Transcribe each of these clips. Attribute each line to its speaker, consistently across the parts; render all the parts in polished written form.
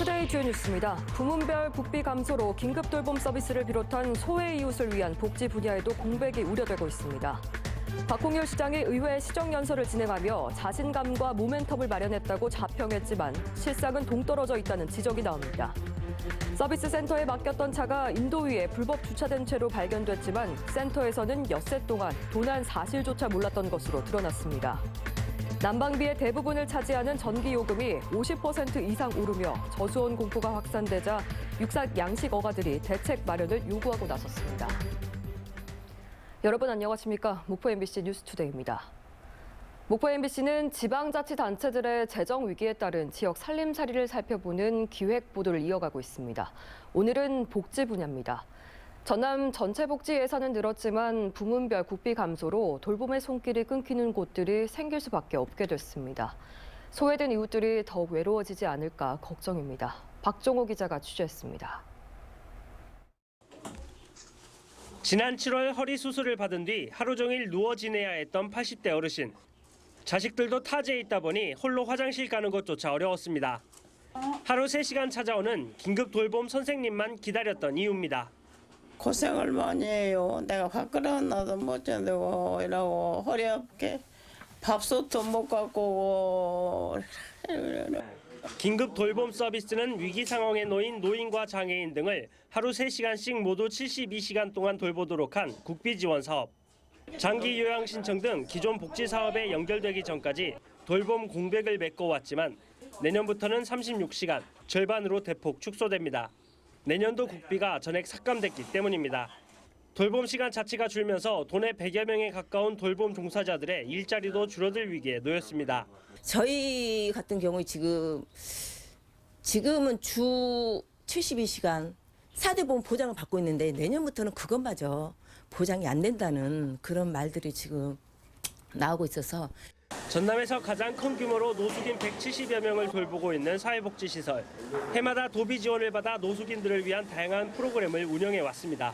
Speaker 1: 뉴스투데이 주요 뉴스입니다. 부문별 국비 감소로 긴급 돌봄 서비스를 비롯한 소외 이웃을 위한 복지 분야에도 공백이 우려되고 있습니다. 박홍일 시장이 의회 시정연설을 진행하며 자신감과 모멘텀을 마련했다고 자평했지만 실상은 동떨어져 있다는 지적이 나옵니다. 서비스 센터에 맡겼던 차가 인도위에 불법 주차된 채로 발견됐지만 센터에서는 엿새 동안 도난 사실조차 몰랐던 것으로 드러났습니다. 난방비의 대부분을 차지하는 전기요금이 50% 이상 오르며 저수온 공포가 확산되자 육상 양식 어가들이 대책 마련을 요구하고 나섰습니다. 여러분 안녕하십니까? 목포 MBC 뉴스투데이입니다. 목포 MBC는 지방자치단체들의 재정 위기에 따른 지역 살림살이를 살펴보는 기획 보도를 이어가고 있습니다. 오늘은 복지 분야입니다. 전남 전체 복지 예산은 늘었지만 부문별 국비 감소로 돌봄의 손길이 끊기는 곳들이 생길 수밖에 없게 됐습니다. 소외된 이웃들이 더욱 외로워지지 않을까 걱정입니다. 박종호 기자가 취재했습니다.
Speaker 2: 지난 7월 허리 수술을 받은 뒤 하루 종일 누워 지내야 했던 80대 어르신. 자식들도 타지에 있다 보니 홀로 화장실 가는 것조차 어려웠습니다. 하루 3시간 찾아오는 긴급 돌봄 선생님만 기다렸던 이유입니다.
Speaker 3: 고생을 많이 해요. 내가 밥그릇 나도 못 견디고 이러고 허리 아프게 밥솥도 못 갖고
Speaker 2: 긴급 돌봄 서비스는 위기 상황에 놓인 노인과 장애인 등을 하루 3시간씩 모두 72시간 동안 돌보도록 한 국비 지원 사업. 장기 요양 신청 등 기존 복지 사업에 연결되기 전까지 돌봄 공백을 메꿔왔지만 내년부터는 36시간, 절반으로 대폭 축소됩니다. 내년도 국비가 전액 삭감됐기 때문입니다. 돌봄 시간 자체가 줄면서 도내 100여 명에 가까운 돌봄 종사자들의 일자리도 줄어들 위기에 놓였습니다.
Speaker 4: 저희 같은 경우에 지금은 주 72시간 4대 보험 보장을 받고 있는데 내년부터는 그것마저 보장이 안 된다는 그런 말들이 지금 나오고 있어서
Speaker 2: 전남에서 가장 큰 규모로 노숙인 170여 명을 돌보고 있는 사회복지시설. 해마다 도비 지원을 받아 노숙인들을 위한 다양한 프로그램을 운영해 왔습니다.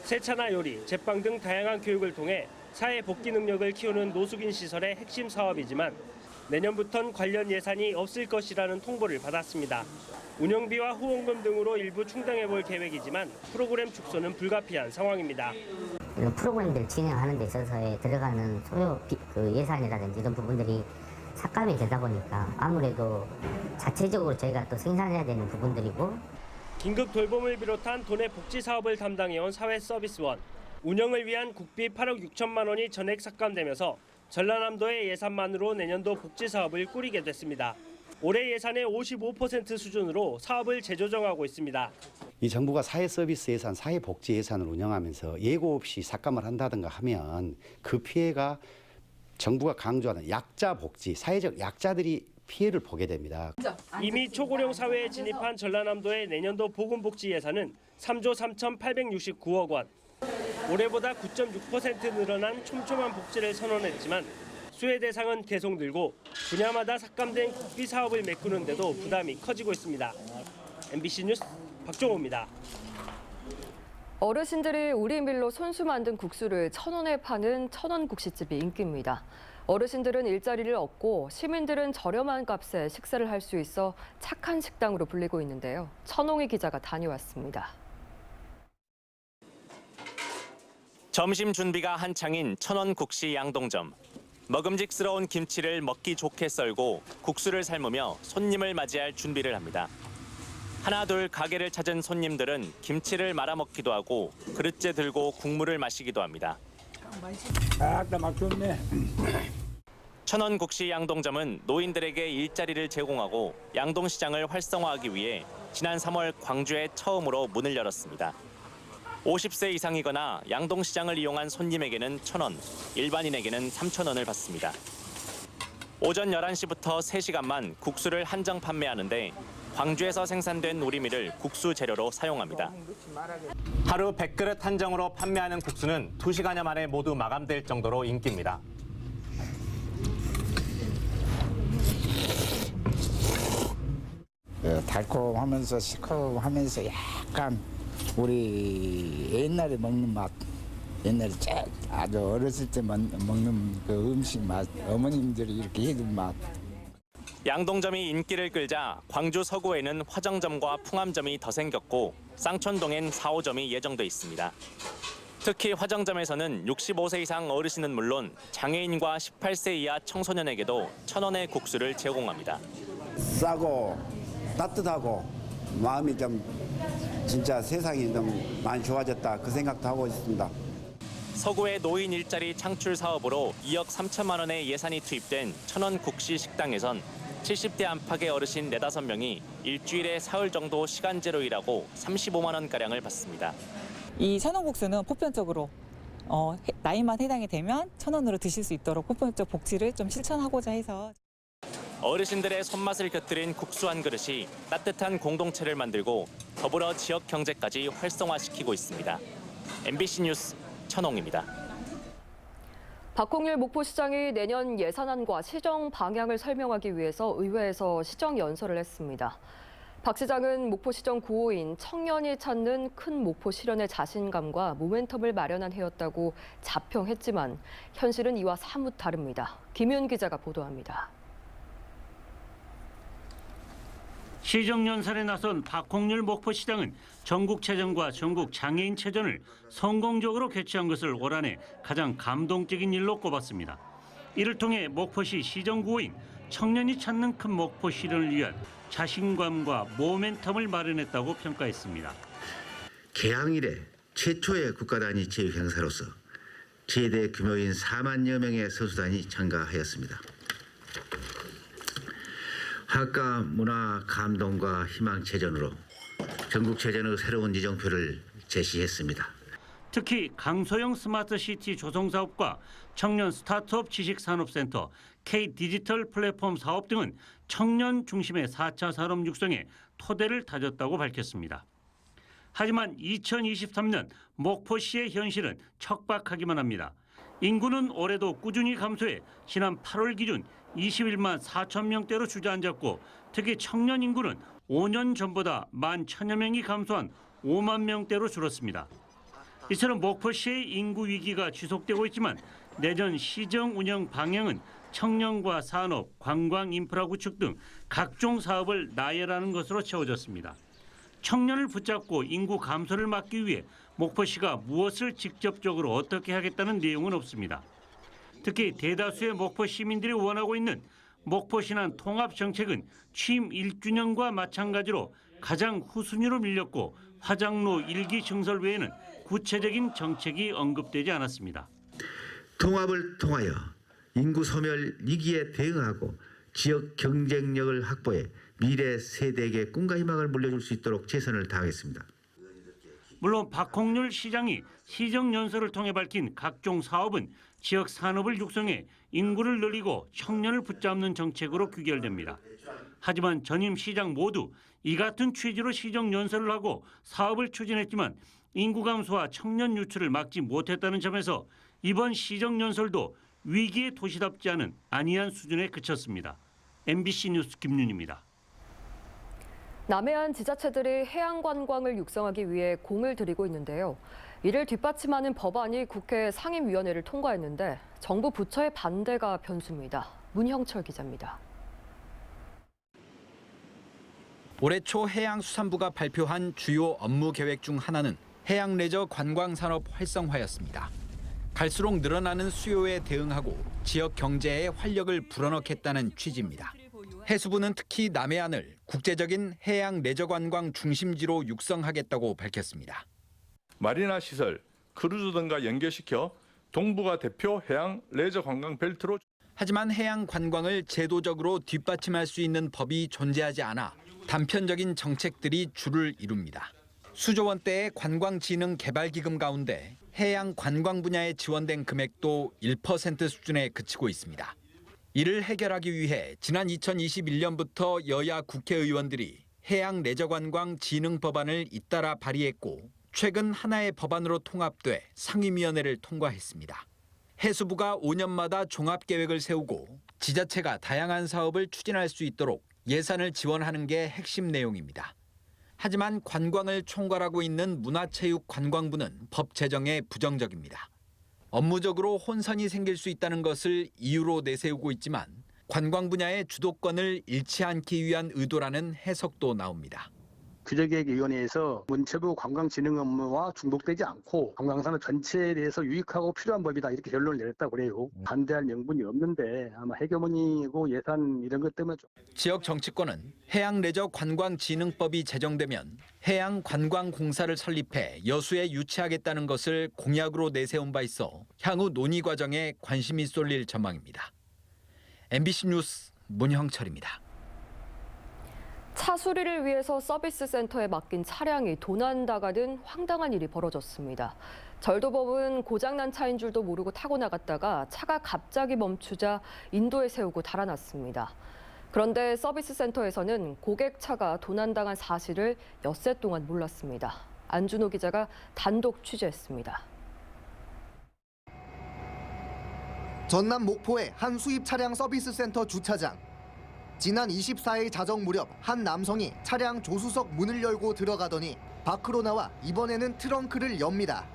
Speaker 2: 세차나 요리, 제빵 등 다양한 교육을 통해 사회 복귀 능력을 키우는 노숙인 시설의 핵심 사업이지만 내년부턴 관련 예산이 없을 것이라는 통보를 받았습니다. 운영비와 후원금 등으로 일부 충당해 볼 계획이지만 프로그램 축소는 불가피한 상황입니다.
Speaker 5: 이런 프로그램들 진행하는 데 있어서 들어가는 소요 예산이라든지 이런 부분들이 삭감이 되다 보니까 아무래도 자체적으로 저희가 또 생산해야 되는 부분들이고
Speaker 2: 긴급 돌봄을 비롯한 도내 복지 사업을 담당해온 사회서비스원. 운영을 위한 국비 8억 6천만 원이 전액 삭감되면서 전라남도의 예산만으로 내년도 복지 사업을 꾸리게 됐습니다. 올해 예산의 55% 수준으로 사업을 재조정하고 있습니다.
Speaker 6: 이 정부가 사회서비스 예산, 사회복지 예산을 운영하면서 예고 없이 삭감을 한다든가 하면 그 피해가 정부가 강조하는 약자 복지, 사회적 약자들이 피해를 보게 됩니다.
Speaker 2: 이미 초고령 사회에 진입한 전라남도의 내년도 보건복지 예산은 3조 3,869억 원. 올해보다 9.6% 늘어난 촘촘한 복지를 선언했지만 수혜 대상은 계속 늘고 분야마다 삭감된 국비 사업을 메꾸는데도 부담이 커지고 있습니다. MBC 뉴스 박종호입니다.
Speaker 1: 어르신들이 우리 밀로 손수 만든 국수를 1,000원에 파는 천원국시집이 인기입니다. 어르신들은 일자리를 얻고 시민들은 저렴한 값에 식사를 할 수 있어 착한 식당으로 불리고 있는데요. 천홍희 기자가 다녀왔습니다.
Speaker 7: 점심 준비가 한창인 천원국시 양동점. 먹음직스러운 김치를 먹기 좋게 썰고 국수를 삶으며 손님을 맞이할 준비를 합니다. 하나둘 가게를 찾은 손님들은 김치를 말아먹기도 하고 그릇째 들고 국물을 마시기도 합니다.
Speaker 8: 맛 좋네.
Speaker 7: 천원국시 양동점은 노인들에게 일자리를 제공하고 양동시장을 활성화하기 위해 지난 3월 광주에 처음으로 문을 열었습니다. 50세 이상이거나 양동시장을 이용한 손님에게는 1,000원, 일반인에게는 3,000원을 받습니다. 오전 11시부터 3시간만 국수를 한정 판매하는데 광주에서 생산된 우리밀을 국수 재료로 사용합니다. 하루 100그릇 한정으로 판매하는 국수는 2시간여 만에 모두 마감될 정도로 인기입니다.
Speaker 8: 달콤하면서 시큼하면서 약간 우리 옛날에 먹는 맛, 옛날에 아주 어렸을 때 먹는 그 음식 맛, 어머님들이 이렇게 해준 맛.
Speaker 7: 양동점이 인기를 끌자 광주 서구에는 화정점과 풍암점이 더 생겼고 쌍촌동엔 4, 5점이 예정돼 있습니다. 특히 화정점에서는 65세 이상 어르신은 물론 장애인과 18세 이하 청소년에게도 1,000원의 국수를 제공합니다.
Speaker 9: 싸고 따뜻하고 마음이 좀 진짜 세상이 좀 많이 좋아졌다 그 생각도 하고 있습니다.
Speaker 7: 서구의 노인 일자리 창출 사업으로 2억 3천만 원의 예산이 투입된 천원 국시 식당에선 70대 안팎의 어르신 4, 5명이 일주일에 사흘 정도 시간제로 일하고 35만 원가량을 받습니다.
Speaker 10: 이 천원국수는 보편적으로 나이만 해당이 되면 1,000원으로 드실 수 있도록 보편적 복지를 좀 실천하고자 해서
Speaker 7: 어르신들의 손맛을 곁들인 국수 한 그릇이 따뜻한 공동체를 만들고 더불어 지역 경제까지 활성화시키고 있습니다. MBC 뉴스 천홍입니다.
Speaker 1: 박홍일 목포시장이 내년 예산안과 시정 방향을 설명하기 위해서 의회에서 시정 연설을 했습니다. 박 시장은 목포시정 구호인 청년이 찾는 큰 목포 실현의 자신감과 모멘텀을 마련한 해였다고 자평했지만 현실은 이와 사뭇 다릅니다. 김윤 기자가 보도합니다.
Speaker 11: 시정연설에 나선 박홍일 목포시장은 전국체전과 전국장애인체전을 성공적으로 개최한 것을 올 한해 가장 감동적인 일로 꼽았습니다. 이를 통해 목포시 시정구호인 청년이 찾는 큰 목포 실현을 위한 자신감과 모멘텀을 마련했다고 평가했습니다.
Speaker 12: 개항 이래 최초의 국가단위 체육 행사로서 최대 규모인 4만여 명의 선수단이 참가하였습니다. 화합과 문화 감동과 희망체전으로 전국체전의 새로운 이정표를 제시했습니다.
Speaker 11: 특히 강소형 스마트시티 조성사업과 청년 스타트업 지식산업센터, K디지털 플랫폼 사업 등은 청년 중심의 4차 산업 육성에 토대를 다졌다고 밝혔습니다. 하지만 2023년 목포시의 현실은 척박하기만 합니다. 인구는 올해도 꾸준히 감소해 지난 8월 기준 21만 4천 명대로 주저앉았고 특히 청년 인구는 5년 전보다 11,000여 명이 감소한 5만 명대로 줄었습니다. 이처럼 목포시의 인구 위기가 지속되고 있지만 내년 시정 운영 방향은 청년과 산업, 관광 인프라 구축 등 각종 사업을 나열하는 것으로 채워졌습니다. 청년을 붙잡고 인구 감소를 막기 위해 목포시가 무엇을 직접적으로 어떻게 하겠다는 내용은 없습니다. 특히 대다수의 목포 시민들이 원하고 있는 목포신안 통합정책은 취임 1주년과 마찬가지로 가장 후순위로 밀렸고 화장로 1기 증설 외에는 구체적인 정책이 언급되지 않았습니다.
Speaker 12: 통합을 통하여 인구 소멸 위기에 대응하고 지역 경쟁력을 확보해 미래 세대에게 꿈과 희망을 물려줄 수 있도록 최선을 다하겠습니다.
Speaker 11: 물론 박홍일 시장이 시정연설을 통해 밝힌 각종 사업은 지역 산업을 육성해 인구를 늘리고 청년을 붙잡는 정책으로 귀결됩니다. 하지만 전임 시장 모두 이 같은 취지로 시정연설을 하고 사업을 추진했지만 인구 감소와 청년 유출을 막지 못했다는 점에서 이번 시정연설도 위기의 도시답지 않은 안이한 수준에 그쳤습니다. MBC 뉴스 김윤입니다.
Speaker 1: 남해안 지자체들이 해양 관광을 육성하기 위해 공을 들이고 있는데요. 이를 뒷받침하는 법안이 국회 상임위원회를 통과했는데 정부 부처의 반대가 변수입니다. 문형철 기자입니다.
Speaker 13: 올해 초 해양수산부가 발표한 주요 업무 계획 중 하나는 해양 레저 관광 산업 활성화였습니다. 갈수록 늘어나는 수요에 대응하고 지역 경제에 활력을 불어넣겠다는 취지입니다. 해수부는 특히 남해안을 국제적인 해양 레저 관광 중심지로 육성하겠다고 밝혔습니다.
Speaker 14: 마리나 시설, 크루즈 등과 연결시켜 동부가 대표 해양 레저 관광 벨트로.
Speaker 13: 하지만 해양 관광을 제도적으로 뒷받침할 수 있는 법이 존재하지 않아 단편적인 정책들이 주를 이룹니다. 수조 원대의 관광진흥개발기금 가운데 해양 관광 분야에 지원된 금액도 1% 수준에 그치고 있습니다. 이를 해결하기 위해 지난 2021년부터 여야 국회의원들이 해양 레저관광 진흥 법안을 잇따라 발의했고 최근 하나의 법안으로 통합돼 상임위원회를 통과했습니다. 해수부가 5년마다 종합계획을 세우고 지자체가 다양한 사업을 추진할 수 있도록 예산을 지원하는 게 핵심 내용입니다. 하지만 관광을 총괄하고 있는 문화체육관광부는 법 제정에 부정적입니다. 업무적으로 혼선이 생길 수 있다는 것을 이유로 내세우고 있지만 관광 분야의 주도권을 잃지 않기 위한 의도라는 해석도 나옵니다.
Speaker 15: 규제개혁위원회에서 문체부 관광진흥 업무와 중복되지 않고 관광산업 전체에 대해서 유익하고 필요한 법이다 이렇게 결론을 내렸다고 그래요. 반대할 명분이 없는데 아마 해결문이고 예산 이런 것 때문에
Speaker 13: 지역 정치권은 해양레저관광진흥법이 제정되면 해양관광공사를 설립해 여수에 유치하겠다는 것을 공약으로 내세운 바 있어 향후 논의 과정에 관심이 쏠릴 전망입니다. MBC 뉴스 문형철입니다.
Speaker 1: 차 수리를 위해서 서비스 센터에 맡긴 차량이 도난당하는 황당한 일이 벌어졌습니다. 절도범은 고장난 차인 줄도 모르고 타고 나갔다가 차가 갑자기 멈추자 인도에 세우고 달아났습니다. 그런데 서비스 센터에서는 고객 차가 도난당한 사실을 엿새 동안 몰랐습니다. 안준호 기자가 단독 취재했습니다.
Speaker 16: 전남 목포의 한 수입 차량 서비스 센터 주차장. 지난 24일 자정 무렵 한 남성이 차량 조수석 문을 열고 들어가더니 밖으로 나와 이번에는 트렁크를 엽니다.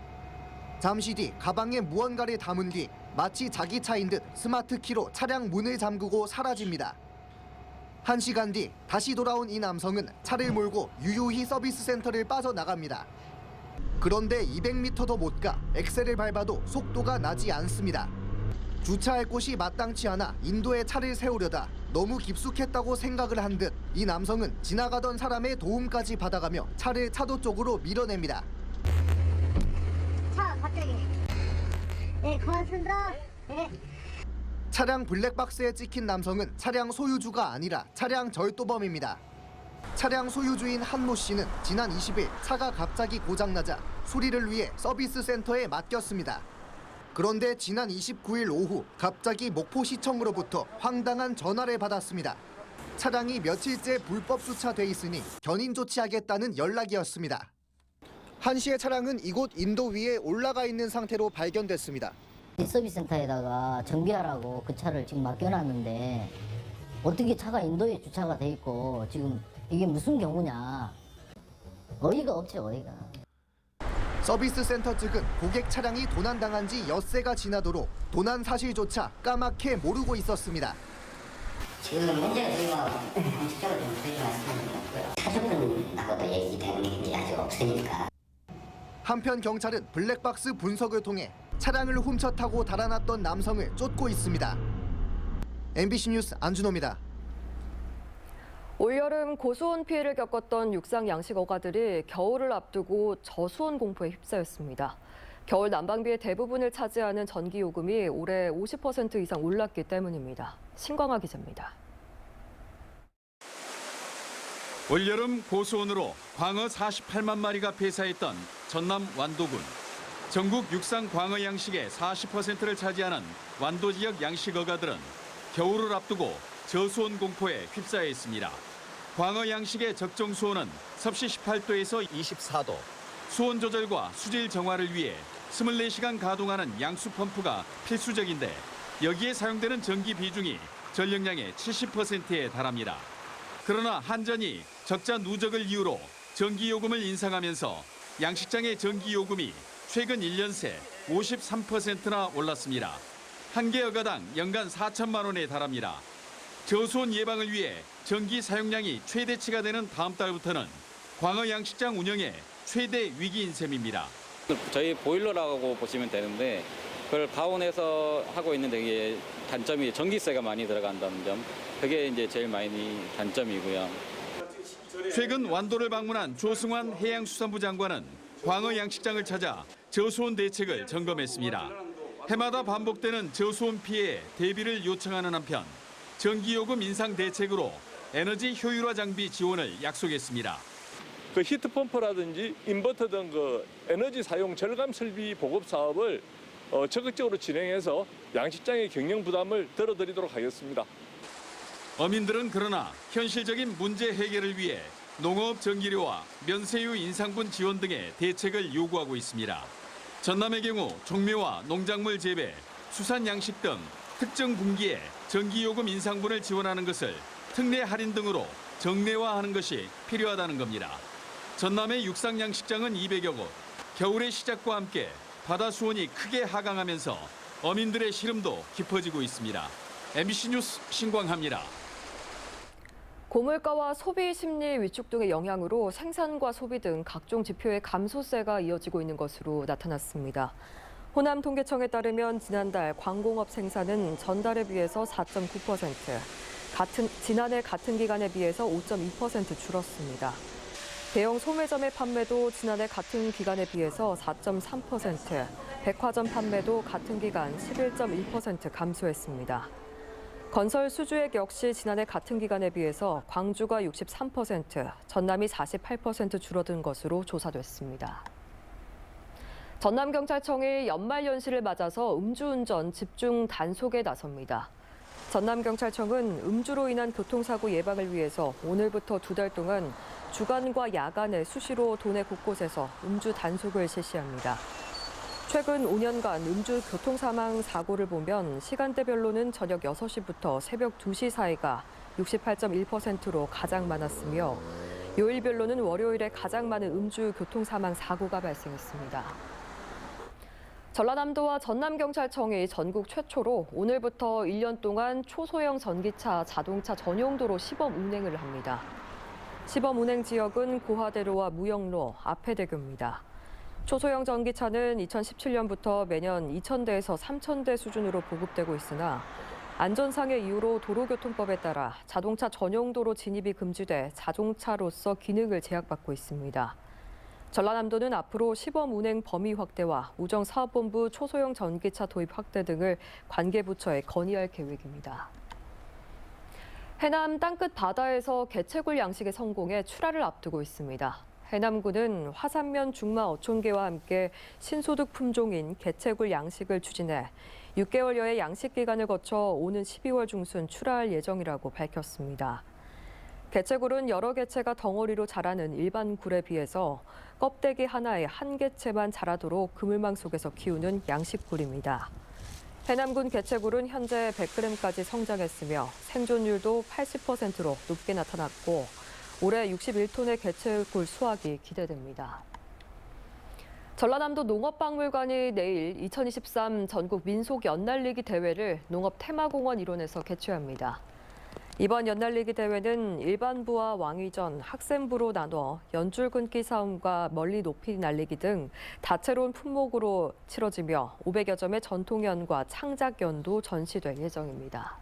Speaker 16: 잠시 뒤 가방에 무언가를 담은 뒤 마치 자기 차인 듯 스마트 키로 차량 문을 잠그고 사라집니다. 1시간 뒤 다시 돌아온 이 남성은 차를 몰고 유유히 서비스 센터를 빠져나갑니다. 그런데 200m도 못 가 엑셀을 밟아도 속도가 나지 않습니다. 주차할 곳이 마땅치 않아 인도에 차를 세우려다 너무 깊숙했다고 생각을 한 듯 이 남성은 지나가던 사람의 도움까지 받아가며 차를 차도 쪽으로 밀어냅니다.
Speaker 17: 차 갑자기. 네, 고맙습니다. 네.
Speaker 16: 차량 블랙박스에 찍힌 남성은 차량 소유주가 아니라 차량 절도범입니다. 차량 소유주인 한모 씨는 지난 20일 차가 갑자기 고장나자 수리를 위해 서비스 센터에 맡겼습니다. 그런데 지난 29일 오후 갑자기 목포시청으로부터 황당한 전화를 받았습니다. 차량이 며칠째 불법 주차돼 있으니 견인 조치하겠다는 연락이었습니다. 한 씨의 차량은 이곳 인도 위에 올라가 있는 상태로 발견됐습니다.
Speaker 5: 서비스 센터에다가 정비하라고 그 차를 지금 맡겨놨는데 어떻게 차가 인도에 주차가 돼 있고 지금 이게 무슨 경우냐. 어이가 없죠, 어이가.
Speaker 16: 서비스 센터 측은 고객 차량이 도난당한 지 엿새가 지나도록 도난 사실조차 까맣게 모르고 있었습니다.
Speaker 5: 지금 문제가 저희가 공식적으로 좀 드리지 말씀드리고요. 차주분하고도 얘기되는 게 아직 없으니까.
Speaker 16: 한편 경찰은 블랙박스 분석을 통해 차량을 훔쳐 타고 달아났던 남성을 쫓고 있습니다. MBC 뉴스 안준호입니다.
Speaker 1: 올여름 고수온 피해를 겪었던 육상 양식 어가들이 겨울을 앞두고 저수온 공포에 휩싸였습니다. 겨울 난방비의 대부분을 차지하는 전기요금이 올해 50% 이상 올랐기 때문입니다. 신광하 기자입니다.
Speaker 18: 올여름 고수온으로 광어 48만 마리가 폐사했던 전남 완도군. 전국 육상 광어 양식의 40%를 차지하는 완도 지역 양식 어가들은 겨울을 앞두고 저수온 공포에 휩싸여 있습니다. 광어 양식의 적정 수온은 섭씨 18도에서 24도. 수온 조절과 수질 정화를 위해 24시간 가동하는 양수 펌프가 필수적인데 여기에 사용되는 전기 비중이 전력량의 70%에 달합니다. 그러나 한전이 적자 누적을 이유로 전기요금을 인상하면서 양식장의 전기요금이 최근 1년 새 53%나 올랐습니다. 한 개 어가당 연간 4천만 원에 달합니다. 저수온 예방을 위해 전기 사용량이 최대치가 되는 다음 달부터는 광어 양식장 운영에 최대 위기인 셈입니다.
Speaker 19: 저희 보일러라고 보시면 되는데 그걸 가온해서 하고 있는데 이게 단점이 전기세가 많이 들어간다는 점, 그게 이제 제일 많이 단점이고요.
Speaker 18: 최근 완도를 방문한 조승환 해양수산부 장관은 광어 양식장을 찾아 저수온 대책을 점검했습니다. 해마다 반복되는 저수온 피해에 대비를 요청하는 한편 전기요금 인상 대책으로 에너지 효율화 장비 지원을 약속했습니다.
Speaker 20: 그 히트펌프라든지 인버터 등 그 에너지 사용 절감 설비 보급 사업을 적극적으로 진행해서 양식장의 경영 부담을 덜어드리도록 하겠습니다.
Speaker 18: 어민들은 그러나 현실적인 문제 해결을 위해 농업 전기료와 면세유 인상분 지원 등의 대책을 요구하고 있습니다. 전남의 경우 종묘와 농작물 재배, 수산 양식 등 특정 분기에 전기요금 인상분을 지원하는 것을 특례 할인 등으로 정례화하는 것이 필요하다는 겁니다. 전남의 육상 양식장은 200여 곳, 겨울의 시작과 함께 바다 수온이 크게 하강하면서 어민들의 시름도 깊어지고 있습니다. MBC 뉴스 신광하입니다.
Speaker 1: 고물가와 소비 심리 위축 등의 영향으로 생산과 소비 등 각종 지표의 감소세가 이어지고 있는 것으로 나타났습니다. 호남 통계청에 따르면 지난달 광공업 생산은 전달에 비해서 4.9%, 지난해 같은 기간에 비해서 5.2% 줄었습니다. 대형 소매점의 판매도 지난해 같은 기간에 비해서 4.3%, 백화점 판매도 같은 기간 11.1% 감소했습니다. 건설 수주액 역시 지난해 같은 기간에 비해서 광주가 63%, 전남이 48% 줄어든 것으로 조사됐습니다. 전남경찰청이 연말연시를 맞아서 음주운전 집중 단속에 나섭니다. 전남경찰청은 음주로 인한 교통사고 예방을 위해서 오늘부터 2달 동안 주간과 야간에 수시로 도내 곳곳에서 음주 단속을 실시합니다. 최근 5년간 음주 교통사망 사고를 보면 시간대별로는 저녁 6시부터 새벽 2시 사이가 68.1%로 가장 많았으며 요일별로는 월요일에 가장 많은 음주 교통사망 사고가 발생했습니다. 전라남도와 전남경찰청이 전국 최초로 오늘부터 1년 동안 초소형 전기차 자동차 전용도로 시범 운행을 합니다. 시범 운행 지역은 고화대로와 무영로, 앞해대교입니다. 초소형 전기차는 2017년부터 매년 2,000대에서 3,000대 수준으로 보급되고 있으나 안전상의 이유로 도로교통법에 따라 자동차 전용도로 진입이 금지돼 자동차로서 기능을 제약받고 있습니다. 전라남도는 앞으로 시범 운행 범위 확대와 우정사업본부 초소형 전기차 도입 확대 등을 관계부처에 건의할 계획입니다. 해남 땅끝 바다에서 개체굴 양식에 성공해 출하를 앞두고 있습니다. 해남군은 화산면 중마 어촌계와 함께 신소득 품종인 개체굴 양식을 추진해 6개월여의 양식 기간을 거쳐 오는 12월 중순 출하할 예정이라고 밝혔습니다. 개체굴은 여러 개체가 덩어리로 자라는 일반 굴에 비해서 껍데기 하나에 한 개체만 자라도록 그물망 속에서 키우는 양식굴입니다. 해남군 개체굴은 현재 100g까지 성장했으며 생존율도 80%로 높게 나타났고 올해 61톤의 개체굴 수확이 기대됩니다. 전라남도 농업박물관이 내일 2023 전국 민속 연날리기 대회를 농업 테마공원 일원에서 개최합니다. 이번 연날리기 대회는 일반부와 왕위전, 학생부로 나눠 연줄 끊기 싸움과 멀리 높이 날리기 등 다채로운 품목으로 치러지며 500여 점의 전통연과 창작연도 전시될 예정입니다.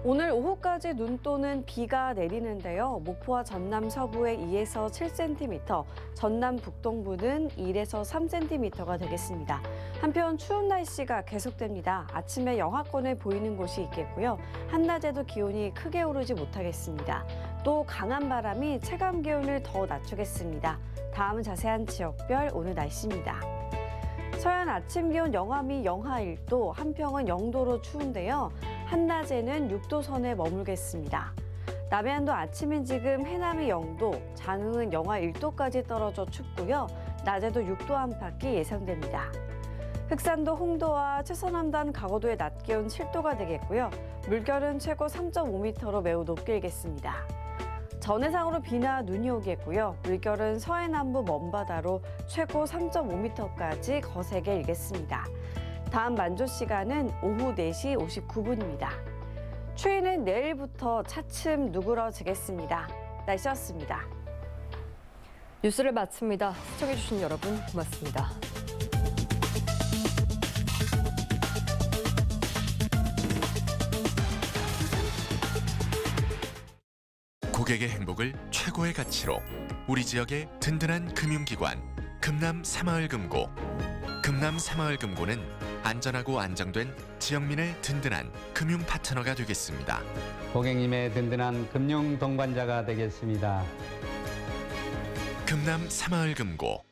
Speaker 21: 오늘 오후까지 눈 또는 비가 내리는데요. 목포와 전남 서부에 2에서 7cm, 전남 북동부는 1에서 3cm가 되겠습니다. 한편 추운 날씨가 계속됩니다. 아침에 영하권을 보이는 곳이 있겠고요. 한낮에도 기온이 크게 오르지 못하겠습니다. 또 강한 바람이 체감 기온을 더 낮추겠습니다. 다음은 자세한 지역별 오늘 날씨입니다. 서해안 아침 기온 영하미 영하 1도, 한평은 0도로 추운데요. 한낮에는 6도 선에 머물겠습니다. 남해안도 아침인 지금 해남이 0도, 장흥은 영하 1도까지 떨어져 춥고요. 낮에도 6도 안팎이 예상됩니다. 흑산도 홍도와 최서남단 강원도의 낮 기온 7도가 되겠고요. 물결은 최고 3.5m로 매우 높게 일겠습니다. 전해상으로 비나 눈이 오겠고요. 물결은 서해남부 먼바다로 최고 3.5m까지 거세게 일겠습니다. 다음 만조 시간은 오후 4시 59분입니다. 추위는 내일부터 차츰 누그러지겠습니다. 날씨였습니다.
Speaker 1: 뉴스를 마칩니다. 시청해주신 여러분 고맙습니다.
Speaker 22: 고객의 행복을 최고의 가치로 우리 지역의 든든한 금융기관 금남 새마을금고. 금남 새마을금고는 안전하고 안정된 지역민의 든든한 금융 파트너가 되겠습니다.
Speaker 23: 고객님의 든든한 금융 동반자가 되겠습니다.
Speaker 22: 금남 새마을금고.